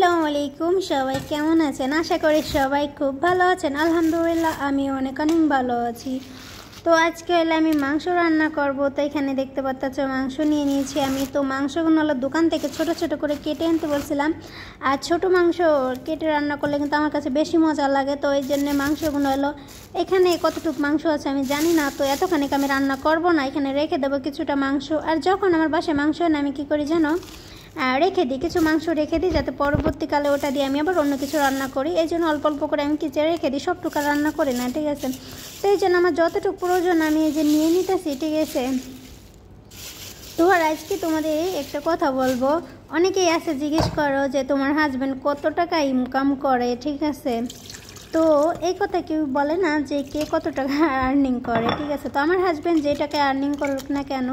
আসসালামু আলাইকুম। সবাই কেমন আছেন? আশা করি সবাই খুব ভালো আছেন। আলহামদুলিল্লাহ আমি অনেক ভালো আছি। তো আজকে হলে আমি মাংস রান্না করব। তো এখানে দেখতে পাচ্ছ মাংস নিয়ে নিয়েছি আমি। তো মাংসগুলো হলো দোকান থেকে ছোট ছোট করে কেটে আনতে বলছিলাম। আর ছোট মাংস কেটে রান্না করলে কিন্তু আমার কাছে বেশি মজা লাগে। তো এই জন্য মাংসগুলো হলো এখানে কতটুকু মাংস আছে আমি জানি না। তো এতখানিক আমি রান্না করব না, এখানে রেখে দেবো কিছুটা মাংস। আর যখন আমার বাসায় মাংস হয় না আমি কী করি জানো, রেখে দিই, কিছু মাংস রেখে দিই যাতে পরবর্তীকালে ওটা দিয়ে আমি আবার অন্য কিছু রান্না করি। এই জন্য অল্প অল্প করে আমি কিছু রেখে দিই, সবটুকু রান্না করি না, ঠিক আছে। তো এই জন্য আমার যতটুকু প্রয়োজন আমি এই যে নিয়ে নিতেছি, ঠিক আছে। তো আর আজকে তোমাদের একটা কথা বলবো। অনেকেই আছে জিজ্ঞেস করো যে তোমার হাজব্যান্ড কত টাকা ইনকাম করে, ঠিক আছে। তো এই কথা কেউ বলে না যে কে কত টাকা আর্নিং করে, ঠিক আছে। তো আমার হাজব্যান্ড যে টাকা আর্নিং করুক না কেন,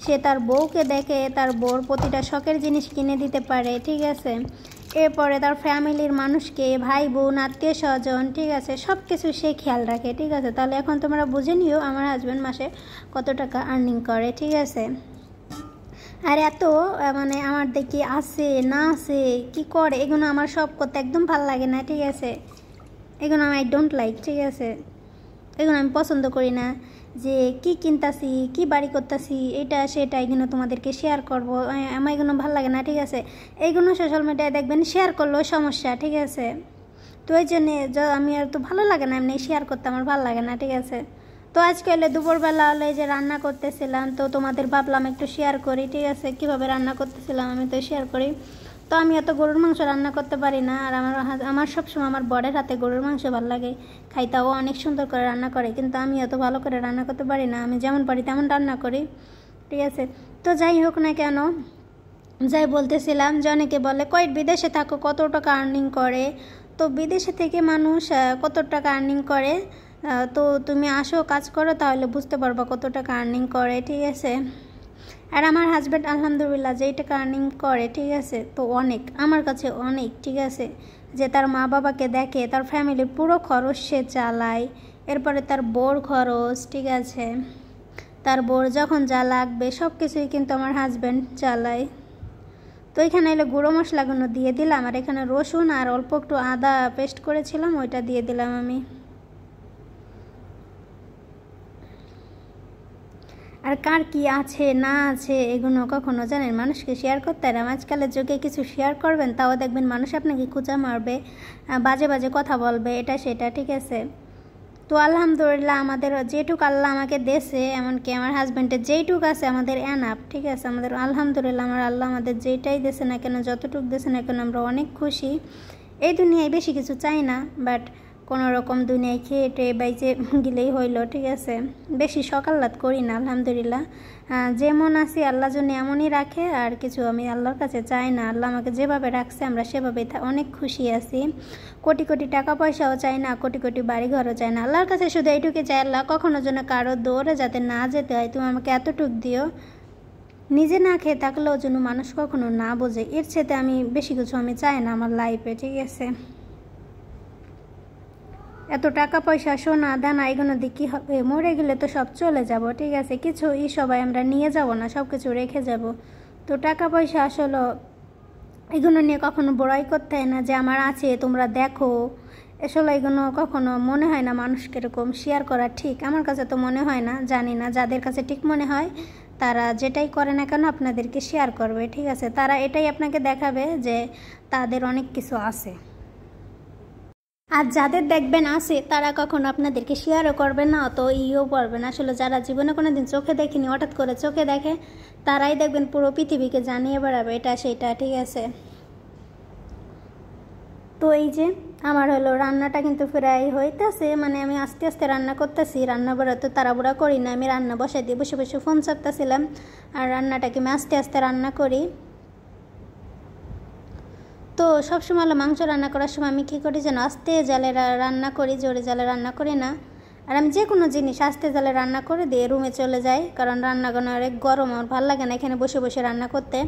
সে তার বউকে দেখে তার বউর প্রতিটা শখের জিনিস কিনে দিতে পারে, ঠিক আছে। এরপরে তার ফ্যামিলির মানুষকে, ভাই বোন, আত্মীয় স্বজন, ঠিক আছে, সব কিছু সে খেয়াল রাখে, ঠিক আছে। তাহলে এখন তোমরা বুঝে নিও আমার হাজব্যান্ড মাসে কত টাকা আর্নিং করে, ঠিক আছে। আর এত মানে আমার দেখি আছে না আছে কি করে, এগুলো আমার সব করতে একদম ভালো লাগে না, ঠিক আছে। এগুলো আমি ডোন্ট লাইক, ঠিক আছে। এগুলো আমি পছন্দ করি না যে কি কিনতাছি, কি বাড়ি করতেছি, এটা সেটা এগুলো তোমাদেরকে শেয়ার করবো, আমার এগুলো ভালো লাগে না, ঠিক আছে। এইগুলো সোশ্যাল মিডিয়ায় দেখবেন শেয়ার করলেও সমস্যা, ঠিক আছে। তো ওই জন্যে আমি আর তো ভালো লাগে না, এমনি শেয়ার করতে আমার ভালো লাগে না, ঠিক আছে। তো আজকে হলে দুপুরবেলা হলে যে রান্না করতেছিলাম, তো তোমাদের ভাবলাম একটু শেয়ার করি, ঠিক আছে, কীভাবে রান্না করতেছিলাম আমি তো শেয়ার করি। তো আমি এত গরুর মাংস রান্না করতে পারি না, আর আমার সবসময় আমার বরের হাতে গরুর মাংস ভালো লাগে খাইতেও, অনেক সুন্দর করে রান্না করে, কিন্তু আমি এত ভালো করে রান্না করতে পারি না। আমি যেমন পারি তেমন রান্না করি, ঠিক আছে। তো যাই হোক না কেন, যাই বলতেছিলাম যে অনেকে বলে কই বিদেশে থাকো কত টাকা আর্নিং করে। তো বিদেশে থেকে মানুষ কত টাকা আর্নিং করে, তো তুমি আসো কাজ করো তাহলে বুঝতে পারবা কত টাকা আর্নিং করে, ঠিক আছে। আর আমার হাজব্যান্ড আলহামদুলিল্লাহ যেই টাকা আর্নিং করে, ঠিক আছে, তো অনেক, আমার কাছে অনেক, ঠিক আছে। যে তার মা বাবাকে দেখে, তার ফ্যামিলির পুরো খরচ সে চালায়, এরপরে তার বোর খরচ, ঠিক আছে, তার বোর যখন যা লাগবে সব কিছুই কিন্তু আমার হাজব্যান্ড চালায়। তো এখানে এলে গুঁড়ো মশলাগুলো দিয়ে দিলাম, আর এখানে রসুন আর অল্প একটু আদা পেস্ট করেছিলাম ওইটা দিয়ে দিলাম আমি। আর কার কি আছে না আছে এগুলো কখনো জানেন মানুষকে শেয়ার করতে আর আজকালের যুগে কিছু শেয়ার করবেন তাও দেখবেন মানুষ আপনাকে খোঁচা মারবে, বাজে বাজে কথা বলবে, এটা সেটা, ঠিক আছে। তো আলহামদুলিল্লাহ আমাদের যেটুক আল্লাহ আমাকে দেশে, এমনকি আমার হাজব্যান্ডের যেইটুক আছে আমাদের এনাফ, ঠিক আছে। আমাদের আলহামদুলিল্লাহ আমার আল্লাহ আমাদের যেইটাই দেশে না কেন, যতটুক দেশে না কেন আমরা অনেক খুশি। এই দুনিয়ায় বেশি কিছু চাই না, বাট কোনো রকম দুনিয়ায় খেয়ে টেয়ে বাইচে গেলেই হইলো, ঠিক আছে। বেশি সকাল্লাত করি না, আলহামদুলিল্লাহ যেমন আছি আল্লাহ জন্য এমনই রাখে, আর কিছু আমি আল্লাহর কাছে চাই না। আল্লাহ আমাকে যেভাবে রাখছে আমরা সেভাবেই অনেক খুশি আছি। কোটি কোটি টাকা পয়সাও চাই না, কোটি কোটি বাড়িঘরও চাই না, আল্লাহর কাছে শুধু এইটুকু চাই, আল্লাহ কখনো যেন কারো দৌড়ে যাতে না যেতে হয়, তুমি আমাকে এতটুক দিও। নিজে না খেয়ে থাকলেও যেন মানুষ কখনো না বোঝে, এর সাথে আমি বেশি কিছু আমি চাই না আমার লাইফে, ঠিক আছে। এত টাকা পয়সা সোনা দানা এগুলো দিয়ে কী হবে, মরে গেলে তো সব চলে যাব, ঠিক আছে। কিছু সবাই আমরা নিয়ে যাব না, সব কিছু রেখে যাব। তো টাকা পয়সা আসলে এগুলো নিয়ে কখনো বড়াই করতে হয় না যে আমার আছে তোমরা দেখো, আসলে এগুলো কখনো মনে হয় না মানুষকে এরকম শেয়ার করা ঠিক, আমার কাছে তো মনে হয় না, জানি না যাদের কাছে ঠিক মনে হয় তারা যেটাই করে না কেন আপনাদেরকে শেয়ার করবে, ঠিক আছে। তারা এটাই আপনাকে দেখাবে যে তাদের অনেক কিছু আছে। আর যাদের দেখবেন আছে তারা কখনো আপনাদেরকে শেয়ারও করবে না, অত ইও করবে না। আসলে যারা জীবনে কোনো দিন চোখে দেখেনি হঠাৎ করে চোখে দেখে তারাই দেখবেন পুরো পৃথিবীকে জানিয়ে বেড়াবে এটা সেটা, ঠিক আছে। তো এই যে আমার হলো রান্নাটা কিন্তু প্রায় হইতেছে, মানে আমি আস্তে আস্তে রান্না করতেছি, রান্না বড়া তো তাড়াহুড়া করি না, আমি রান্না বসাই দিয়ে বসে বসে ফোন চাপতেছিলাম, আর রান্নাটাকে আমি আস্তে আস্তে রান্না করি। তো সবসময় হলো মাংস রান্না করার সময় আমি কী করি যেন আস্তে জালে রান্না করি, জোরে জালে রান্না করি না। আর আমি যে কোনো জিনিস আস্তে জালে রান্না করে দিয়ে রুমে চলে যাই, কারণ রান্নাঘরে অনেক গরম, আমার ভালো লাগে না এখানে বসে বসে রান্না করতে।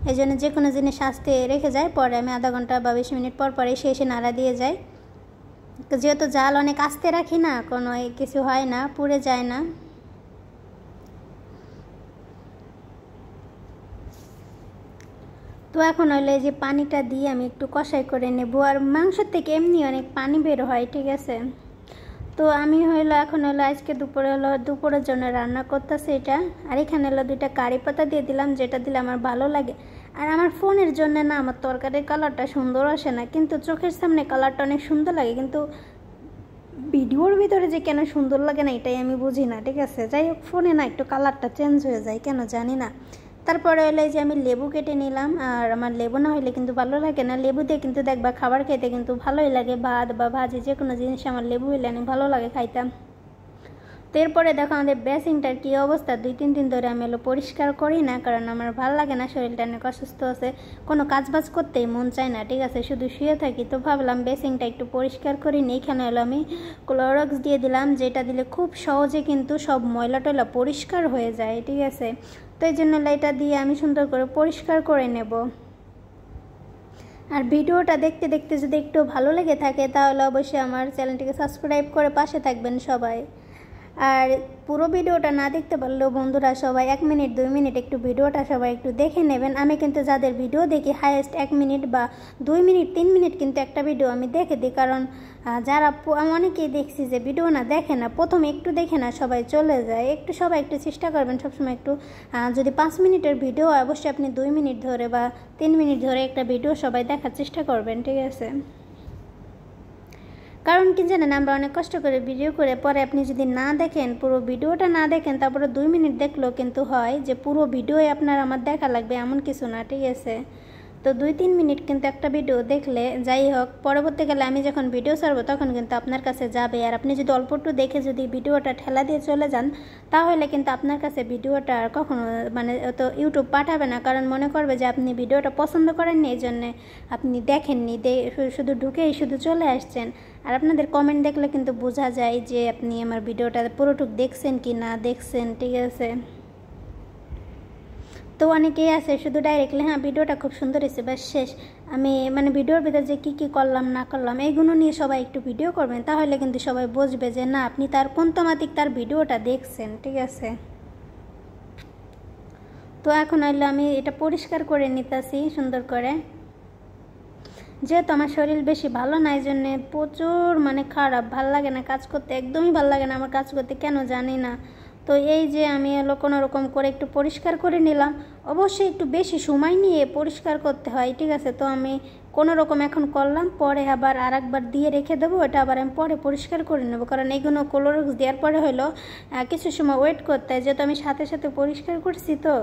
এই জন্য যে কোনো জিনিস আস্তে রেখে যাই, পরে আমি আধা ঘন্টা বা 20 মিনিট পর পরে এসে নাড়া দিয়ে যাই। তো যেহেতু জাল অনেক আস্তে রাখি না, কোনো কিছু হয় না, পুড়ে যায় না। তো এখন হলো এই যে পানিটা দিয়ে আমি একটু কষাই করে নেব। আর মাংসের থেকে এমনি অনেক পানি বের হয়, ঠিক আছে। তো আমি এখন আজকে দুপুরের জন্য রান্না করতেছি এটা। আর এখানে দুইটা কারি পাতা দিয়ে দিলাম, যেটা দিলে আমার ভালো লাগে। আর আমার ফোনের জন্য না আমার তরকারির কালারটা সুন্দর আসে না, কিন্তু চোখের সামনে কালারটা অনেক সুন্দর লাগে, কিন্তু ভিডিওর ভিতরে যে কেন সুন্দর লাগে না এটাই আমি বুঝি না, ঠিক আছে। যাই হোক, ফোনে না একটু কালারটা চেঞ্জ হয়ে যায় কেন জানি না। তারপরে এই যে আমি লেবু কেটে নিলাম। আর আমার লেবু না হলে কিন্তু ভালো লাগে না, লেবু দিয়ে কিন্তু দেখবা খাবার খেতে কিন্তু ভালোই লাগে, ভাত বা ভাজি যে কোনো জিনিস আমার লেবু হইলে অনেক ভালো লাগে খাইতাম। তো এরপরে দেখো আমাদের বেসিংটার কী অবস্থা। 2-3 দিন ধরে আমি পরিষ্কার করি না, কারণ আমার ভালো লাগে না, শরীরটা অনেক অসুস্থ আছে, কোনো কাজবাজ করতেই মন চায় না, ঠিক আছে, শুধু শুয়ে থাকি। তো ভাবলাম বেসিংটা একটু পরিষ্কার করি নি। এখানে আমি ক্লোরক্স দিয়ে দিলাম, যেটা দিলে খুব সহজে কিন্তু সব ময়লা টয়লা পরিষ্কার হয়ে যায়, ঠিক আছে। তো এই জন্য এটা দিয়ে আমি সুন্দর করে পরিষ্কার করে নেব। আর ভিডিওটা দেখতে দেখতে যদি একটু ভালো লেগে থাকে তাহলে অবশ্যই আমার চ্যানেলটিকে সাবস্ক্রাইব করে পাশে থাকবেন সবাই। আর পুরো ভিডিওটা না দেখতে পারলেও বন্ধুরা সবাই 1 মিনিট 2 মিনিট একটু ভিডিওটা সবাই একটু দেখে নেবেন। আমি কিন্তু যাদের ভিডিও দেখি হাইয়েস্ট 1 মিনিট বা 2 মিনিট 3 মিনিট কিন্তু একটা ভিডিও আমি দেখে দিই, কারণ যারা অনেকেই দেখছি যে ভিডিও না দেখে না, প্রথমে একটু দেখে না সবাই চলে যায়। সবাই একটু চেষ্টা করবেন সবসময় একটু, যদি 5 মিনিটের ভিডিও অবশ্যই আপনি 2 মিনিট ধরে বা 3 মিনিট ধরে একটা ভিডিও সবাই দেখার চেষ্টা করবেন, ঠিক আছে। কারণ কি জানেন, আমরা অনেক কষ্ট করে ভিডিও করে পরে আপনি যদি না দেখেন, পুরো ভিডিওটা না দেখেন, তারপরে 2 মিনিট দেখলেও কিন্তু হয় যে পুরো ভিডিওই আপনার আমার দেখা লাগবে এমন কিছু না, ঠিক আছে। তো 2-3 মিনিট কিন্তু একটা ভিডিও দেখলে যাই হোক, পরবর্তীকালে আমি যখন ভিডিও ছাড়বো তখন কিন্তু আপনার কাছে যাবে। আর আপনি যদি অল্প একটু দেখে যদি ভিডিওটা ঠেলা দিয়ে চলে যান, তাহলে কিন্তু আপনার কাছে ভিডিওটা আর কখনো তো ইউটিউব পাঠাবে না, কারণ মনে করবে যে আপনি ভিডিওটা পছন্দ করেননি, এই জন্যে আপনি দেখেননি, শুধু ঢুকেই শুধু চলে আসছেন। আর আপনাদের কমেন্ট দেখলে কিন্তু বোঝা যায় যে আপনি আমার ভিডিওটা পুরোটুক দেখছেন কি না দেখছেন, ঠিক আছে। তো অনেকেই আছে শুধু ডাইরেক্টলি হ্যাঁ ভিডিওটা খুব সুন্দর হয়েছে ব্যাস শেষ। আমি ভিডিওর ভিতরে যে কী করলাম না করলাম এইগুলো নিয়ে সবাই একটু ভিডিও করবেন, তাহলে কিন্তু সবাই বুঝবে যে না আপনি তার কোন তমাতিক তার ভিডিওটা দেখছেন, ঠিক আছে। তো এখন আমি এটা পরিষ্কার করে নিতেছি সুন্দর করে। যেহেতু আমার শরীর বেশি ভালো না, এই জন্যে প্রচুর খারাপ, ভাল লাগে না কাজ করতে, একদমই ভাল লাগে না আমার কাজ করতে, কেন জানি না। তো এই যে আমি কোনো রকম করে একটু পরিষ্কার করে নিলাম। অবশ্যই একটু বেশি সময় নিয়ে পরিষ্কার করতে হয়, ঠিক আছে। তো আমি কোনো রকম এখন করলাম, পরে আবার আরেকবার দিয়ে রেখে দেবো, এটা আবার আমি পরে পরিষ্কার করে নেবো, কারণ এইগুলো ক্লোরক্স দেওয়ার পরে হলো কিছু সময় ওয়েট করতে হয়, যেহেতু আমি সাথে সাথে পরিষ্কার করছি। তো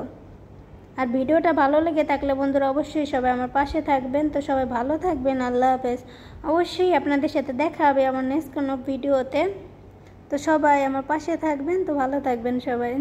আর ভিডিওটা ভালো লেগে থাকলে বন্ধুরা অবশ্যই সবাই আমার পাশে থাকবেন। তো সবাই ভালো থাকবেন, আল্লাহ হাফেজ। অবশ্যই আপনাদের সাথে দেখা হবে আমার নেক্সট কোনো ভিডিওতে। তো সবাই আমার পাশে থাকবেন, তো ভালো থাকবেন সবাই।